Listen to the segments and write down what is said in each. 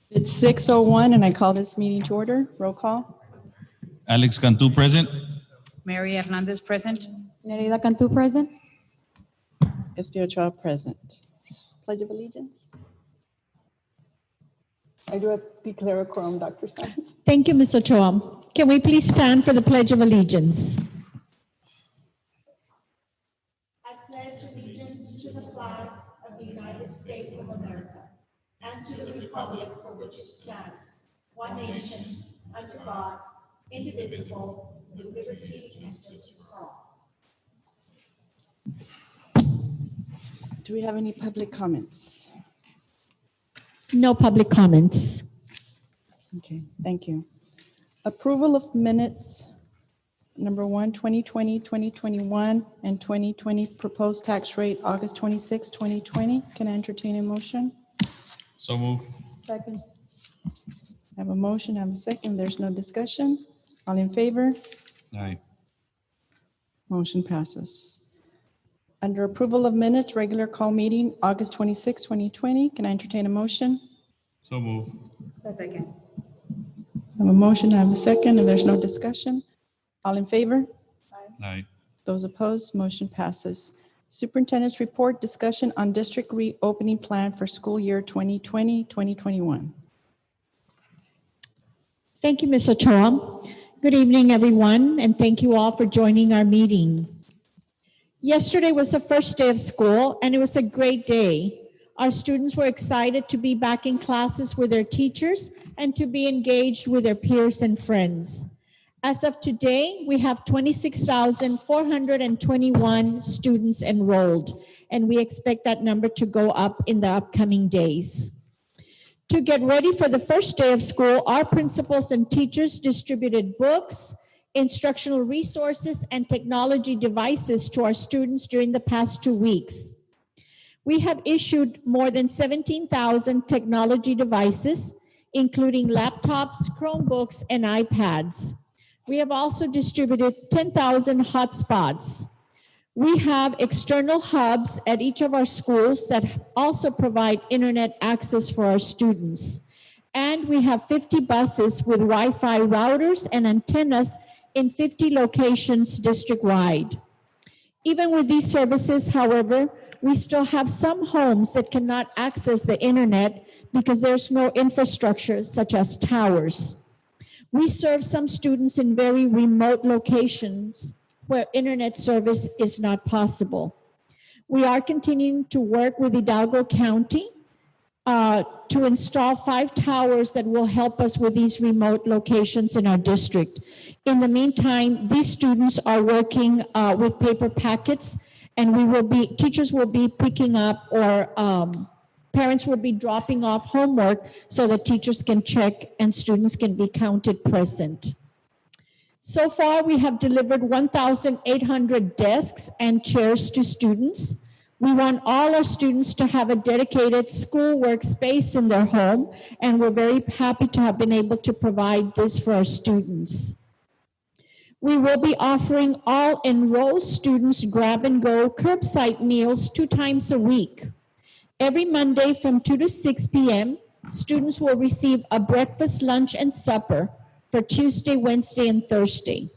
It's 6:01 and I call this meeting to order. Roll call. Alex Cantu, present. Mary Hernandez, present. Nerida Cantu, present. Esty Ochoa, present. Pledge of Allegiance. I do declare a quorum, Dr. Sands. Thank you, Ms. Ochoa. Can we please stand for the Pledge of Allegiance? I pledge allegiance to the flag of the United States of America and to the republic for which it stands, one nation, under God, indivisible, with liberty and justice for all. Do we have any public comments? No public comments. Okay, thank you. Approval of minutes, number 1, 2020, 2021, and 2020 proposed tax rate, August 26, 2020. Can I entertain a motion? So move. Second. I have a motion, I have a second. There's no discussion. All in favor? Aye. Motion passes. Under approval of minutes, regular call meeting, August 26, 2020. Can I entertain a motion? So move. Second. I have a motion, I have a second, and there's no discussion. All in favor? Aye. Those opposed, motion passes. Superintendent's report, discussion on district reopening plan for school year 2020, 2021. Thank you, Ms. Ochoa. Good evening, everyone, and thank you all for joining our meeting. Yesterday was the first day of school, and it was a great day. Our students were excited to be back in classes with their teachers and to be engaged with their peers and friends. As of today, we have 26,421 students enrolled, and we expect that number to go up in the upcoming days. To get ready for the first day of school, our principals and teachers distributed books, instructional resources, and technology devices to our students during the past 2 weeks. We have issued more than 17,000 technology devices, including laptops, Chromebooks, and iPads. We have also distributed 10,000 hotspots. We have external hubs at each of our schools that also provide internet access for our students. And we have 50 buses with Wi-Fi routers and antennas in 50 locations district-wide. Even with these services, however, we still have some homes that cannot access the internet because there's no infrastructure such as towers. We serve some students in very remote locations where internet service is not possible. We are continuing to work with Hidalgo County to install 5 towers that will help us with these remote locations in our district. In the meantime, these students are working with paper packets, and teachers will be picking up, or parents will be dropping off homework so that teachers can check and students can be counted present. So far, we have delivered 1,800 desks and chairs to students. We want all our students to have a dedicated school workspace in their home, and we're very happy to have been able to provide this for our students. We will be offering all enrolled students grab-and-go curbside meals 2 times a week. Every Monday from 2 to 6 p.m., students will receive a breakfast, lunch, and supper for Tuesday, Wednesday, and Thursday.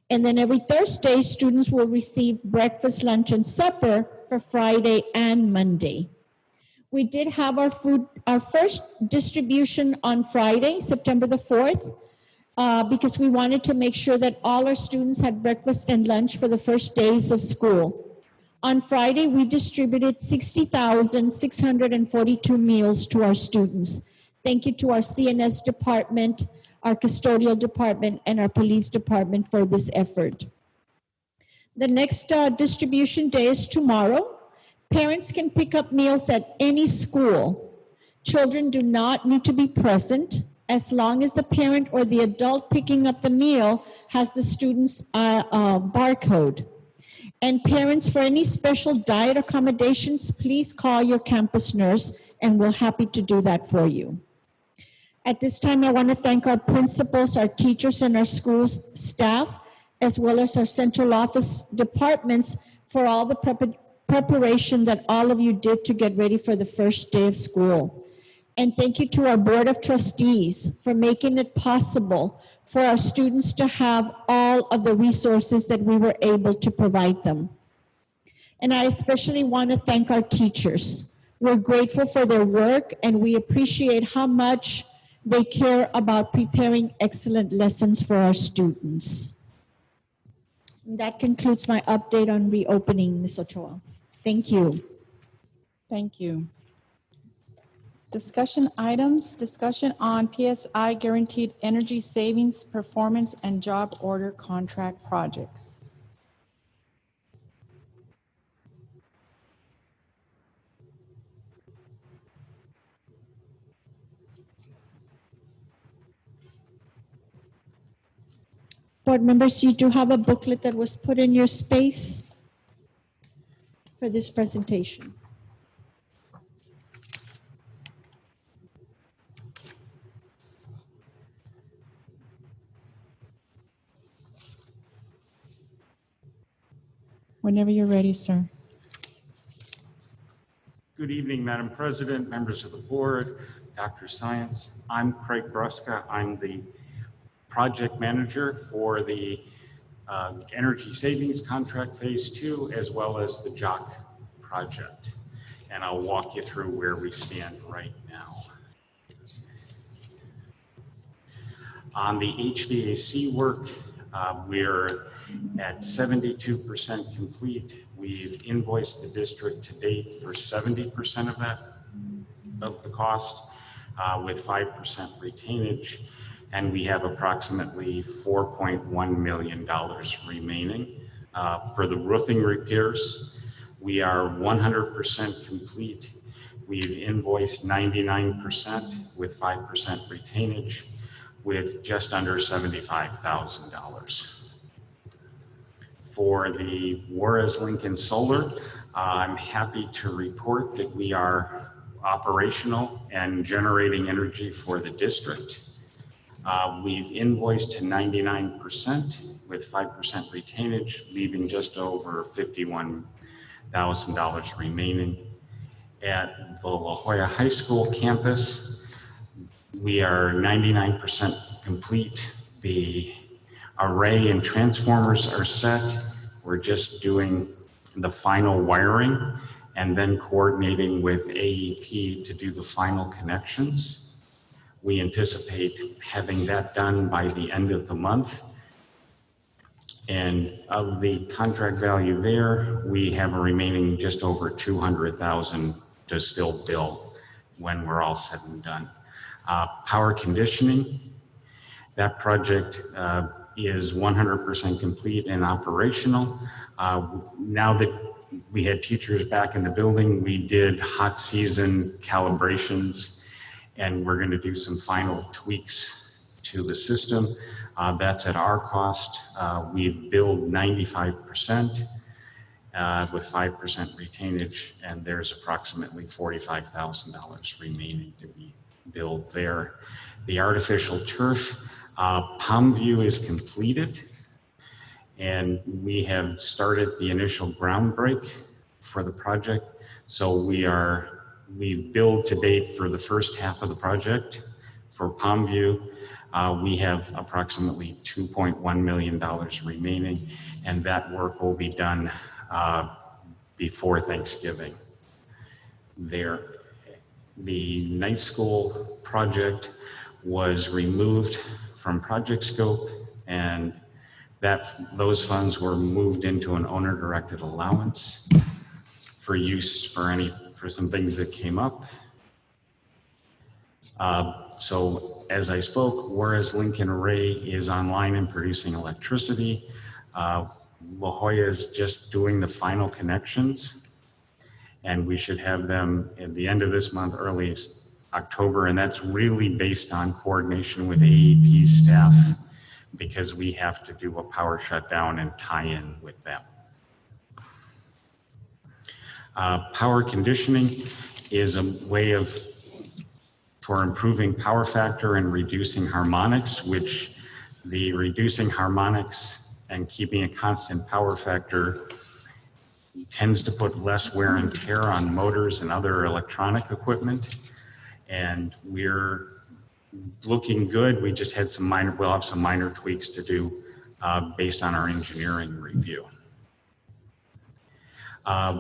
And then every Thursday, students will receive breakfast, lunch, and supper for Friday and Monday. We did have our first distribution on Friday, September the 4th, because we wanted to make sure that all our students had breakfast and lunch for the first days of school. On Friday, we distributed 60,642 meals to our students. Thank you to our CNS department, our custodial department, and our police department for this effort. The next distribution day is tomorrow. Parents can pick up meals at any school. Children do not need to be present as long as the parent or the adult picking up the meal has the student's barcode. And parents, for any special diet accommodations, please call your campus nurse, and we're happy to do that for you. At this time, I want to thank our principals, our teachers, and our school staff, as well as our central office departments for all the preparation that all of you did to get ready for the first day of school. And thank you to our Board of Trustees for making it possible for our students to have all of the resources that we were able to provide them. And I especially want to thank our teachers. We're grateful for their work and we appreciate how much they care about preparing excellent lessons for our students. And that concludes my update on reopening, Ms. Ochoa. Thank you. Thank you. Discussion items, discussion on PSI Guaranteed Energy Savings Performance and Job Order Contract Projects. Board members, you do have a booklet that was put in your space for this presentation. Whenever you're ready, sir. Good evening, Madam President, members of the board, Dr. Science. I'm Craig Bruska. I'm the project manager for the Energy Savings Contract Phase 2, as well as the JOC project. And I'll walk you through where we stand right now. On the HVAC work, we're at 72% complete. We've invoiced the district to date for 70% of that, of the cost, with 5% retainage. And we have approximately $4.1 million remaining. For the roofing repairs, we are 100% complete. We've invoiced 99% with 5% retainage, with just under $75,000. For the Juarez Lincoln Solar, I'm happy to report that we are operational and generating energy for the district. We've invoiced to 99% with 5% retainage, leaving just over $51,000 remaining. At the La Jolla High School campus, we are 99% complete. The array and transformers are set. We're just doing the final wiring and then coordinating with AEP to do the final connections. We anticipate having that done by the end of the month. And of the contract value there, we have a remaining just over $200,000 to still bill when we're all said and done. Power conditioning, that project is 100% complete and operational. Now that we had teachers back in the building, we did hot season calibrations, and we're going to do some final tweaks to the system. That's at our cost. We've billed 95% with 5% retainage, and there's approximately $45,000 remaining to be billed there. The artificial turf, Palmview is completed, and we have started the initial ground break for the project. So we've billed to date for the first half of the project. For Palmview, we have approximately $2.1 million remaining, and that work will be done before Thanksgiving. There, the night school project was removed from project scope, and those funds were moved into an owner-directed allowance for use for some things that came up. So as I spoke, Juarez Lincoln Array is online and producing electricity. La Jolla is just doing the final connections, and we should have them at the end of this month, early October, and that's really based on coordination with AEP staff, because we have to do a power shutdown and tie in with them. Power conditioning is a way for improving power factor and reducing harmonics, which the reducing harmonics and keeping a constant power factor tends to put less wear and tear on motors and other electronic equipment. and we're looking good. We just had we'll have some minor tweaks to do based on our engineering review.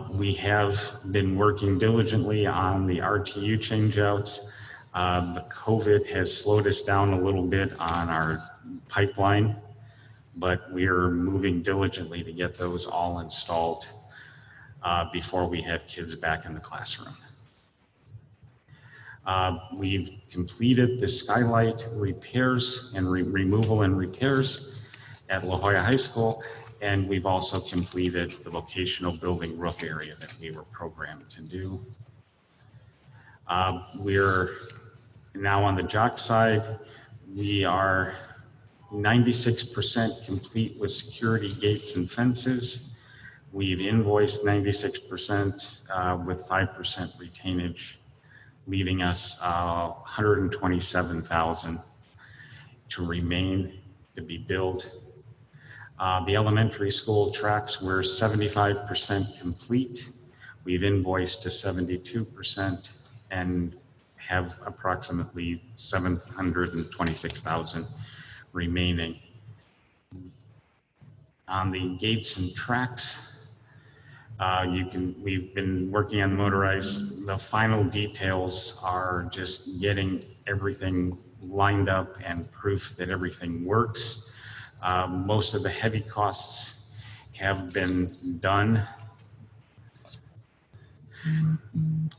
We have been working diligently on the RTU changeouts. The COVID has slowed us down a little bit on our pipeline, but we are moving diligently to get those all installed before we have kids back in the classroom. We've completed the skylight repairs and removal and repairs at La Jolla High School, and we've also completed the vocational building roof area that we were programmed to do. We're now on the jock side. We are 96% complete with security gates and fences. We've invoiced 96% with 5% retainage, leaving us $127,000 to remain to be billed. The elementary school tracks were 75% complete. We've invoiced to 72% and have approximately $726,000 remaining. On the gates and tracks, we've been working on motorized. The final details are just getting everything lined up and proof that everything works. Most of the heavy costs have been done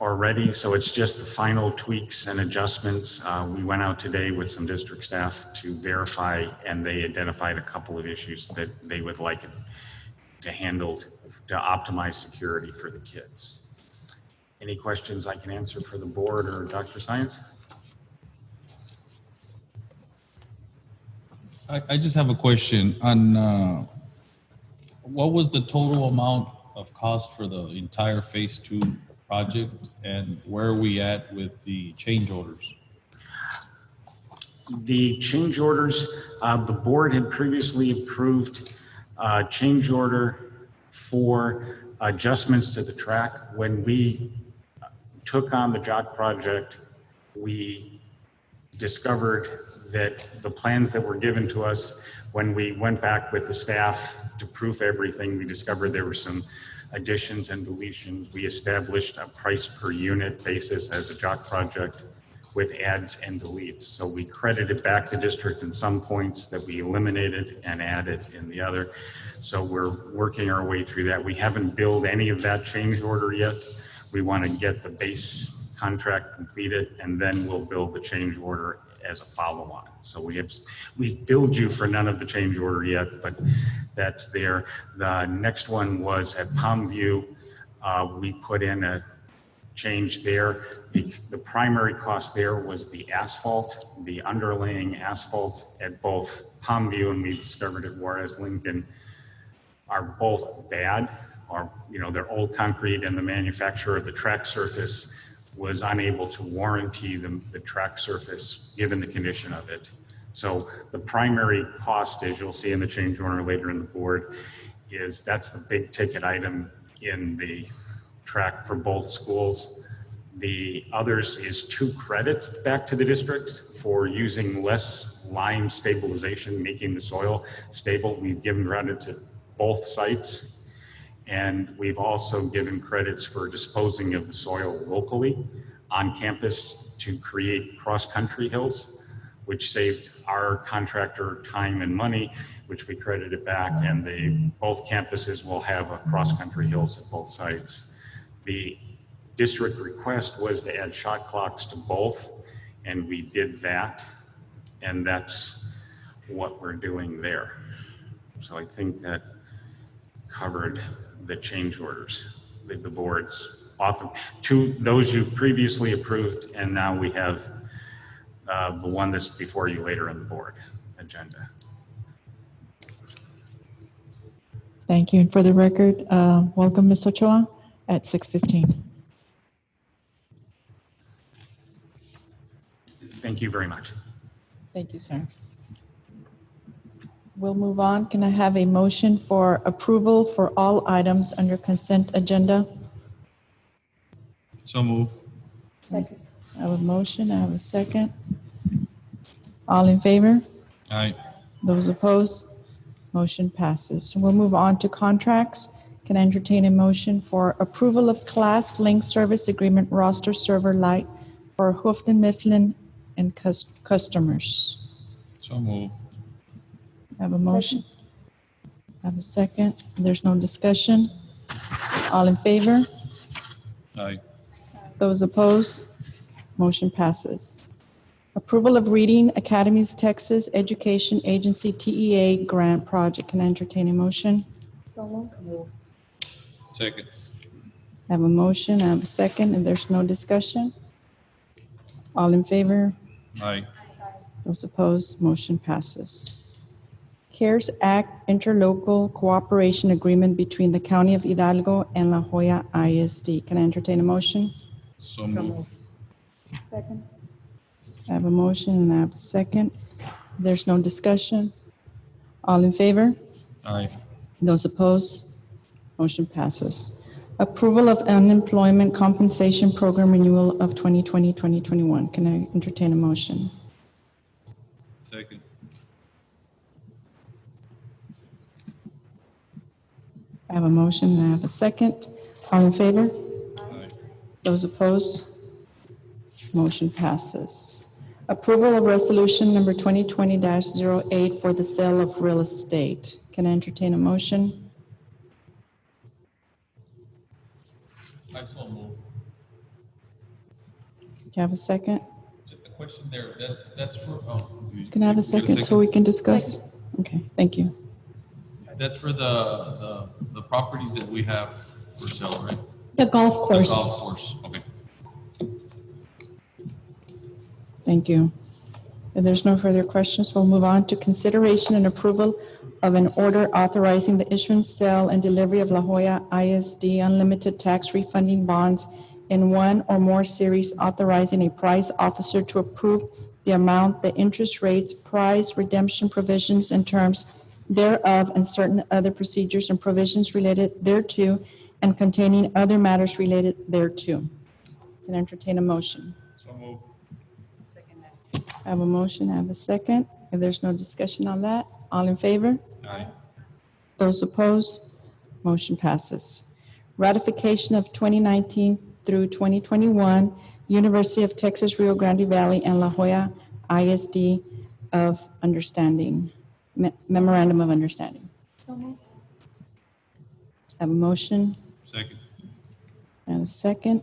already, so it's just the final tweaks and adjustments. We went out today with some district staff to verify, and they identified a couple of issues that they would like to handle to optimize security for the kids. Any questions I can answer for the board or Dr. Science? I just have a question on what was the total amount of cost for the entire phase 2 project, and where are we at with the change orders? The change orders, the board had previously approved a change order for adjustments to the track. When we took on the jock project, we discovered that the plans that were given to us, when we went back with the staff to proof everything, we discovered there were some additions and deletions. We established a price per unit basis as a jock project with adds and deletes. So we credited back the district in some points that we eliminated and added in the other. So we're working our way through that. We haven't billed any of that change order yet. We want to get the base contract completed, and then we'll build the change order as a follow-on. So we've billed you for none of the change order yet, but that's there. The next one was at Palmview. We put in a change there. The primary cost there was the asphalt, the underlaying asphalt at both Palmview, and we discovered at Juarez Lincoln, are both bad, or they're old concrete, and the manufacturer of the track surface was unable to warranty the track surface given the condition of it. So the primary cost, as you'll see in the change order later in the board, that's the big ticket item in the track for both schools. The others is 2 credits back to the district for using less lime stabilization, making the soil stable. We've given credit to both sites. And we've also given credits for disposing of the soil locally on campus to create cross-country hills, which saved our contractor time and money, which we credited back. And both campuses will have a cross-country hills at both sites. The district request was to add shot clocks to both, and we did that. And that's what we're doing there. So I think that covered the change orders that the board's authored to those you previously approved, and now we have the one that's before you later in the board agenda. Thank you. And for the record, welcome, Ms. Ochoa, at 6:15. Thank you very much. Thank you, sir. We'll move on. Can I have a motion for approval for all items under consent agenda? So move. All I have a motion, I have a second. All in favor? Aye. Those opposed? Motion passes. We'll move on to contracts. Can I entertain a motion for approval of Class Link Service Agreement Roster Server Light for Hoofden Mifflin and customers? So move. I have a motion. I have a second. There's no discussion. All in favor? Aye. Those opposed? Motion passes. Approval of Reading Academies Texas Education Agency TEA Grant Project. Can I entertain a motion? Second. I have a motion, I have a second, and there's no discussion. All in favor? Aye. Those opposed? Motion passes. CARES Act Interlocal Cooperation Agreement between the County of Hidalgo and La Joya ISD. Can I entertain a motion? So move. Second. I have a motion and I have a second. There's no discussion. All in favor? Aye. Those opposed? Motion passes. Approval of Unemployment Compensation Program Renewal of 2020-2021. Can I entertain a motion? Second. I have a motion and I have a second. All in favor? Aye. Those opposed? Motion passes. Approval of Resolution Number 2020-08 for the sale of real estate. Can I entertain a motion? I so move. Do you have a second? A question there, that's for, oh. Can I have a Get second so we can discuss? Okay, thank you. That's for the properties that we have for sale, right? The golf The course. golf course, okay. Thank you. If there's no further questions, we'll move on to consideration and approval of an order authorizing the issuance, sale, and delivery of La Joya ISD unlimited tax refunding bonds in one or more series, authorizing a price officer to approve the amount, the interest rates, price, redemption provisions, and terms thereof, and certain other procedures and provisions related thereto, and containing other matters related thereto. Can I entertain a motion? So move. I have a motion, I have a second. If there's no discussion on that, all in favor? Aye. Those opposed? Motion passes. Ratification of 2019 through 2021 University of Texas Rio Grande Valley and La Joya ISD of Understanding, Memorandum of Understanding. I have a motion Second. and a second.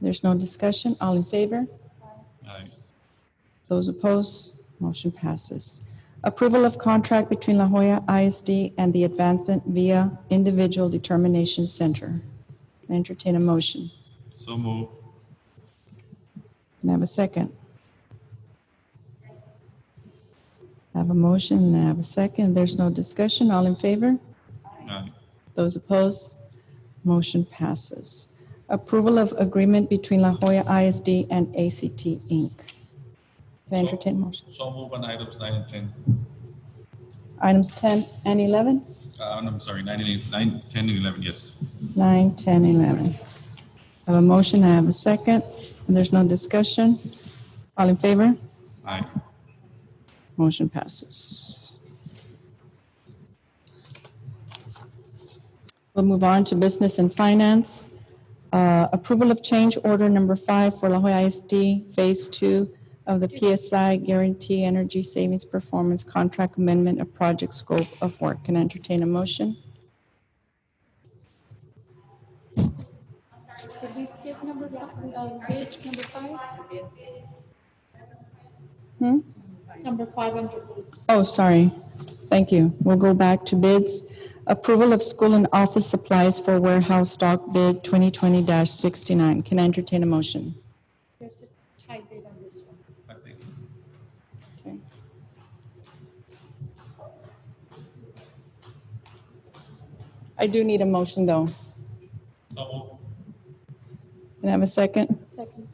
There's no discussion. All in favor? Aye. Those opposed? Motion passes. Approval of contract between La Joya ISD and the Advancement via Individual Determination Center. Entertain a motion. So move. Can I have a second? I have a motion and I have a second. There's no discussion. All in favor? Aye. Those opposed? Motion passes. Approval of agreement between La Joya ISD and ACT Inc. Can I entertain a motion? So move on items 9 and 10. Items 10 and 11? I'm sorry, 9, 10, and 11, yes. 9, 10, 11. I have a motion, I have a second, and there's no discussion. All in favor? Aye. Motion passes. We'll move on to business and finance. Approval of change order number 5 for La Joya ISD Phase 2 of the PSI Guarantee Energy Savings Performance Contract Amendment of Project Scope of Work. Can I entertain a motion? Did we skip number 5, bids number 5? Number 5 under bids. Oh, sorry. Thank you. We'll go back to bids. Approval of school and office supplies for warehouse stock bid 2020-69. Can I entertain a motion? There's a tie bid on this one. I think. Okay. I do need a motion, though. So move. Can I have a second? Second.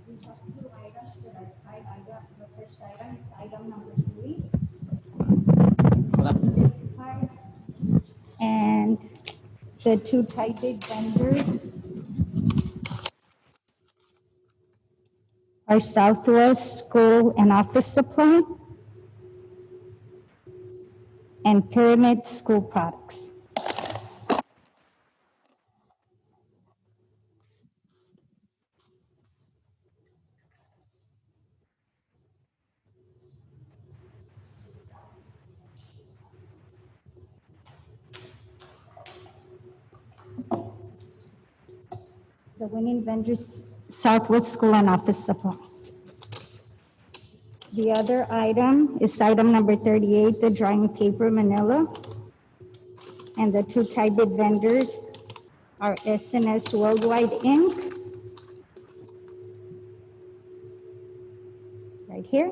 We have 2 items that are tied item. The first item is item number 3. And The two typed vendors are Southwest School and Office Supply and Pyramid School Products. The winning vendors, Southwest School and Office Supply. The other item is item number 38, the drawing paper manila. And the two typed vendors are SNS Worldwide Inc. right here,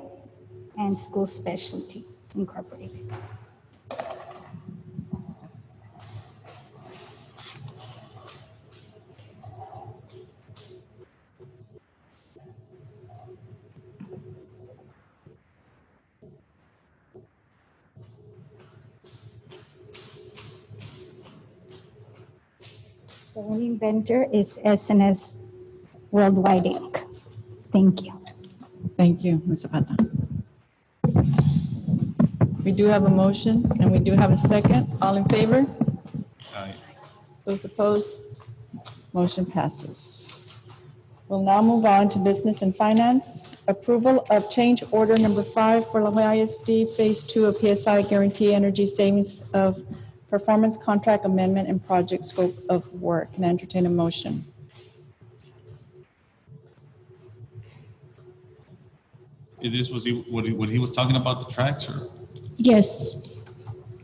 and School Specialty Incorporated. The winning vendor is SNS Worldwide Inc. Thank you. Thank you, Ms. Zapata. We do have a motion and we do have a second. All in favor? Aye. Those opposed? Motion passes. We'll now move on to business and finance. Approval of change order number 5 for La Jolla ISD Phase 2 of PSI Guarantee Energy Savings of Performance Contract Amendment and Project Scope of Work. Can I entertain a motion? Is this what he was talking about, the tracks, or? Yes.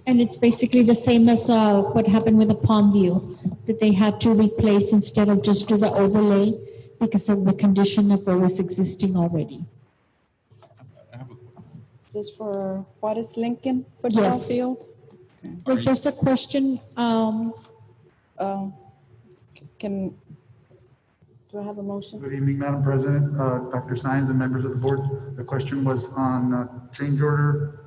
And it's basically the same as what happened with the Palm View, that they had to replace instead of just do the overlay because of the condition of what was existing already. Is this for Juarez Lincoln football Yes. field? But there's a question, Do I have a motion? Good evening, Madam President, Dr. Sines and members of the board. The question was on change order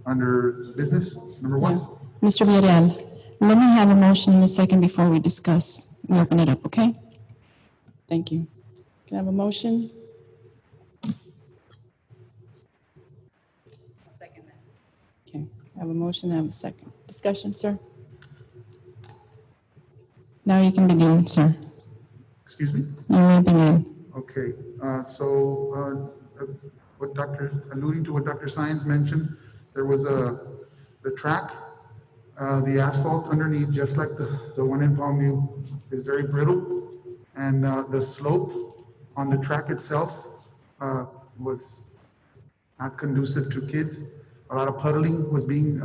under business, number 1. Yeah. Mr. Villarreal, let me have a motion in a second before we discuss. We open it up, okay? Thank you. Can I have a motion? Second that. Okay, I have a motion, I have a second. Discussion, sir? Now you can begin, sir. Excuse me? You may begin. Okay, alluding to what Dr. Sines mentioned, there was the track, the asphalt underneath, just like the one in Palmview, is very brittle. And the slope on the track itself was not conducive to kids. A lot of puddling was being,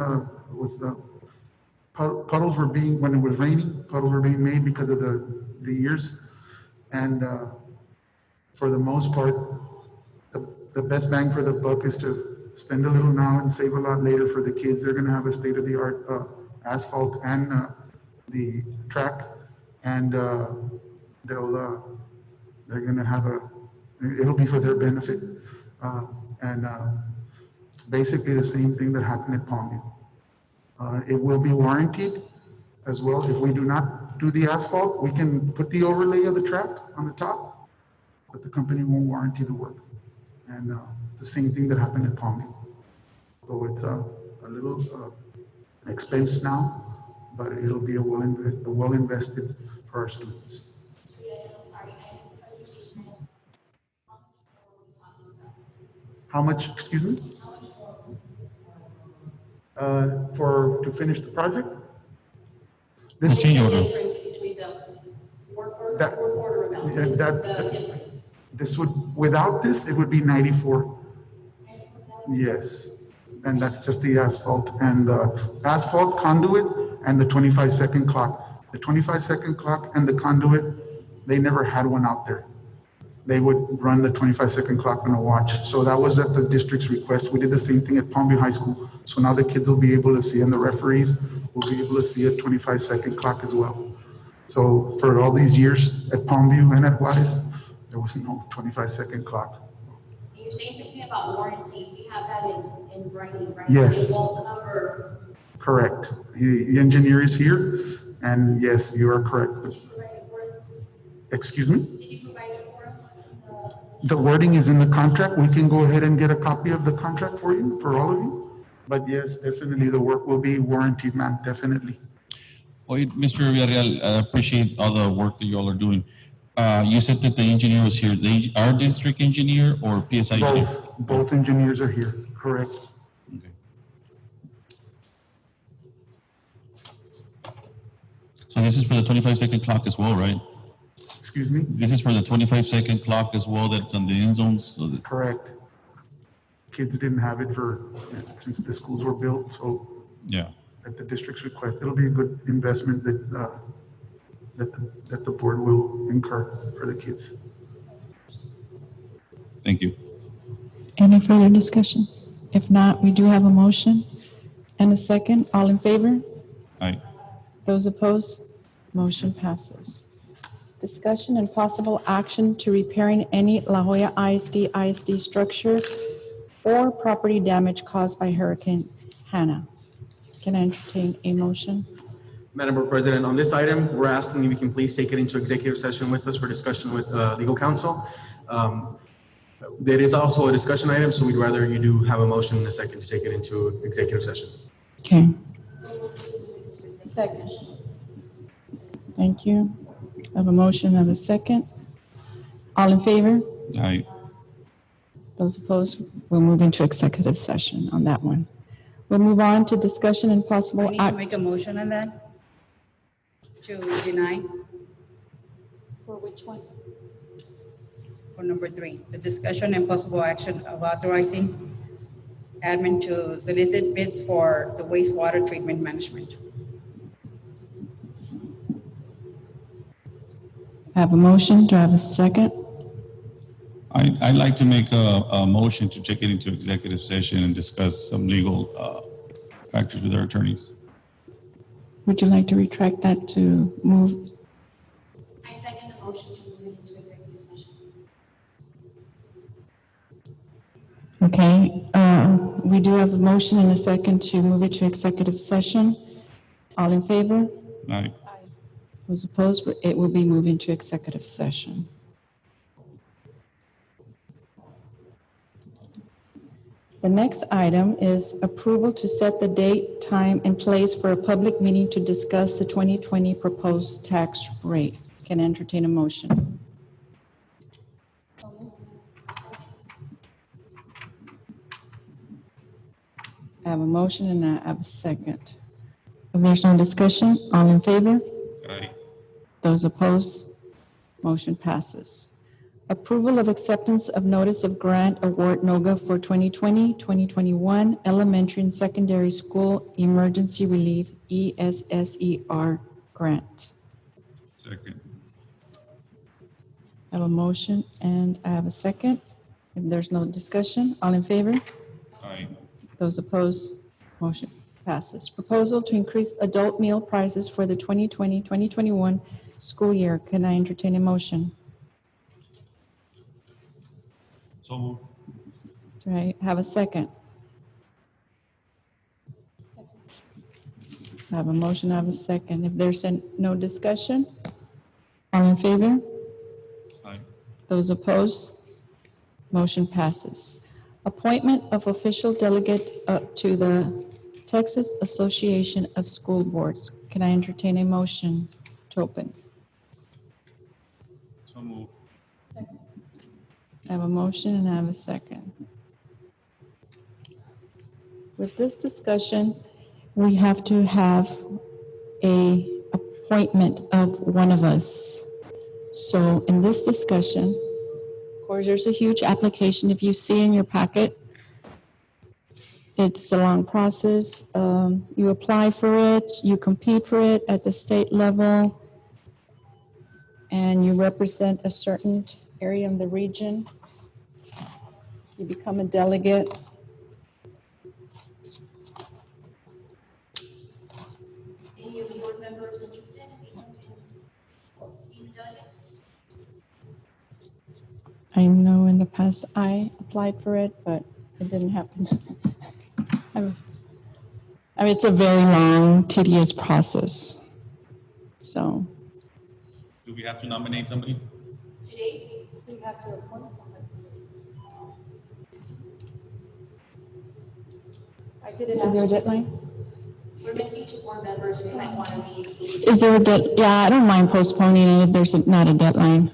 puddles were being, when it was raining, puddles were being made because of the years. And for the most part, the best bang for the buck is to spend a little now and save a lot later for the kids. They're gonna have a state-of-the-art asphalt and the track, and they're gonna have it'll be for their benefit. And basically the same thing that happened at Palmview. It will be warranted as well. If we do not do the asphalt, we can put the overlay of the track on the top, but the company won't warranty the work. And the same thing that happened at Palmview. So it's a little expense now, but it'll be well invested for our students. How much, excuse me? To finish the project? This The change order. Difference between the work order amount. This would, without this, it would be 94. Yes, and that's just the asphalt and asphalt conduit and the 25-second clock. The 25-second clock and the conduit, they never had one out there. They would run the 25-second clock on a watch. So that was at the district's request. We did the same thing at Palmview High School. So now the kids will be able to see, and the referees will be able to see a 25-second clock as well. So for all these years at Palmview and at Juarez, there was no 25-second clock. You're saying something about warranty. We have that in writing, right? Yes. They won't cover. Correct. The engineer is here. And yes, you are correct. Excuse me? Did you provide it for us? The wording is in the contract. We can go ahead and get a copy of the contract for you, for all of you. But yes, definitely the work will be warranted, ma'am, definitely. Wait, Mr. Villarreal, I appreciate all the work that you all are doing. You said that the engineer was here, our district engineer or PSI engineer? Both engineers are here, correct. Okay. So this is for the 25-second clock as well, right? Excuse me? This is for the 25-second clock as well, that's on the end zones? So that, Correct. Kids didn't have it since the schools were built, so yeah. at the district's request, it'll be a good investment that the board will incur for the kids. Thank you. Any further discussion? If not, we do have a motion and a second. All in favor? Aye. Those opposed? Motion passes. Discussion and possible action to repairing any La Jolla ISD structure or property damage caused by Hurricane Hannah. Can I entertain a motion? Madam Board President, on this item, we're asking if you can please take it into executive session with us for discussion with legal counsel. There is also a discussion item, so we'd rather you do have a motion in a second to take it into executive session. Okay, Second. thank you. I have a motion and a second. All in favor? Aye. Those opposed? We'll move into executive session on that one. We'll move on to discussion and I possible need to act. make a motion on that to deny For which one? for number 3, the discussion and possible action of authorizing admin to solicit bids for the wastewater treatment management. I have a motion. Do I have a second? I'd like to make a motion to take it into executive session and discuss some legal factors with our attorneys. Would you like to retract that to move? I second the motion to move into executive session. Okay, we do have a motion and a second to move it to executive session. All in favor? Aye. Those opposed, it will be moving to executive session. The next item is approval to set the date, time, and place for a public meeting to discuss the 2020 proposed tax rate. Can I entertain a motion? I have a motion and I have a second. If there's no discussion, all in favor? Aye. Those opposed? Motion passes. Approval of acceptance of notice of grant award NOGA for 2020-2021 elementary and secondary school emergency relief ESSER grant. Second. I have a motion and I have a second. If there's no discussion, all in favor? Aye. Those opposed? Motion passes. Proposal to increase adult meal prices for the 2020-2021 school year. Can I entertain a motion? So moved. Do I have a second? I have a motion, I have a second. If there's no discussion, all in favor? Aye. Those opposed? Motion passes. Appointment of official delegate to the Texas Association of School Boards. Can I entertain a motion to open? So moved. I have a motion and I have a second. With this discussion, we have to have a appointment of one of us. So in this discussion, of course, there's a huge application. If you see in your packet, it's a long process. You apply for it, you compete for it at the state level, and you represent a certain area in the region. You become a delegate. Any of the board members interested? Being a delegate? I know in the past I applied for it, but it didn't happen. I mean, it's a very long, tedious process. So, Do we have to nominate somebody? Today, we have to appoint somebody. I did it is there a last year. deadline? We're missing 2 board members who might want to be included. Is there a yeah, I don't mind postponing it if there's not a deadline.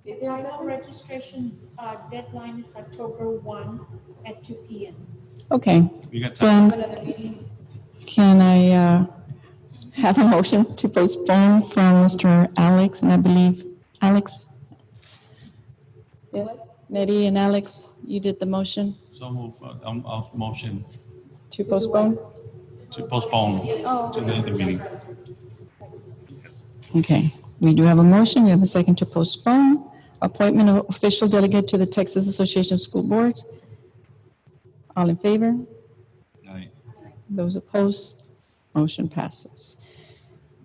Is there a deadline? Registration deadline is October 1 at 2 p.m. Okay, We got time. then can I have a motion to postpone from Mr. Alex, and I believe Alex? Yes, Nettie and Alex, you did the motion So move, I'll motion to postpone? to postpone to the end of the meeting. Yes. Okay, we do have a motion, we have a second to postpone. Appointment of official delegate to the Texas Association of School Boards. All in favor? Aye. Those opposed? Motion passes.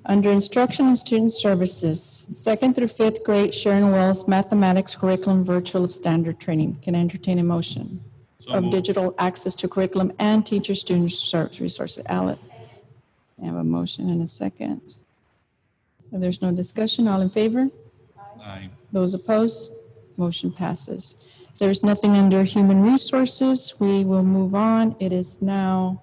Under Instruction and Student Services, 2nd through 5th grade Sharon Wells Mathematics Curriculum Virtual of Standard Training. Can I entertain a motion So of moved. digital access to curriculum and teacher-student service resources? Alec, I have a motion and a second. If there's no discussion, all in favor? Aye. Those opposed? Motion passes. There's nothing under Human Resources. We will move on. It is now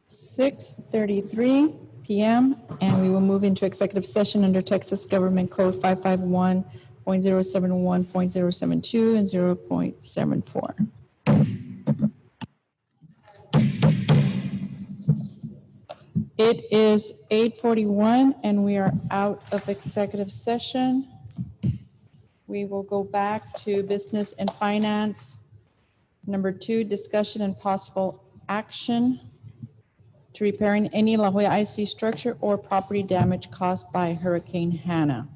6:33 p.m. and we will move into executive session under Texas Government Code 551.071.072 and 0.74. It is 8:41 and we are out of executive session. We will go back to business and finance. Number 2, discussion and possible action to repairing any La Jolla IC structure or property damage caused by Hurricane Hannah.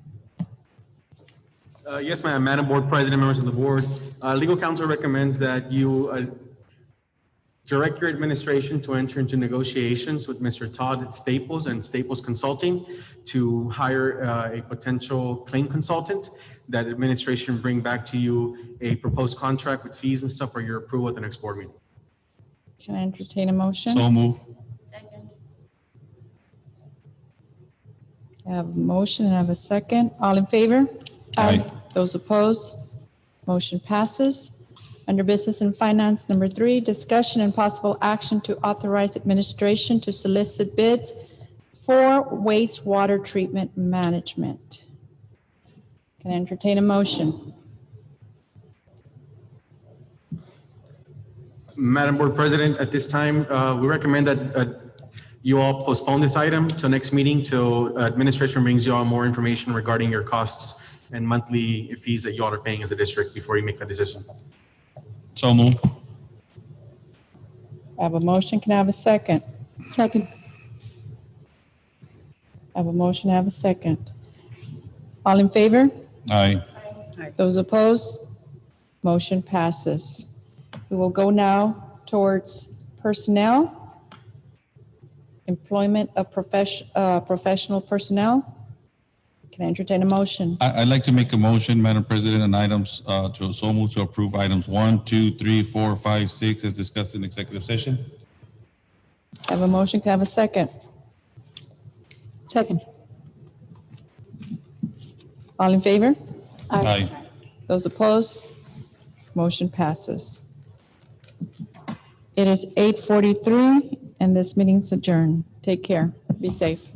Yes, ma'am. Madam Board President, members of the board, legal counsel recommends that you direct your administration to enter into negotiations with Mr. Todd Staples and Staples Consulting to hire a potential claim consultant. That administration bring back to you a proposed contract with fees and stuff for your approval at the next board meeting. Can I entertain a motion? So move. I have a motion and I have a second. All in favor? Aye. Those opposed? Motion passes. Under Business and Finance, number 3, discussion and possible action to authorize administration to solicit bids for wastewater treatment management. Can I entertain a motion? Madam Board President, at this time, we recommend that you all postpone this item till next meeting till administration brings you all more information regarding your costs and monthly fees that you all are paying as a district before you make that decision. So move. I have a motion. Can I have a second? Second. I have a motion. I have a second. All in favor? Aye. Those opposed? Motion passes. We will go now towards personnel, employment of professional personnel. Can I entertain a motion? I'd like to make a motion, Madam President, on items to so move to approve items 1, 2, 3, 4, 5, 6 as discussed in executive session. I have a motion. Can I have a second? Second. All in favor? Aye. Those opposed? Motion passes. It is 8:43 and this meeting's adjourned. Take care. Be safe.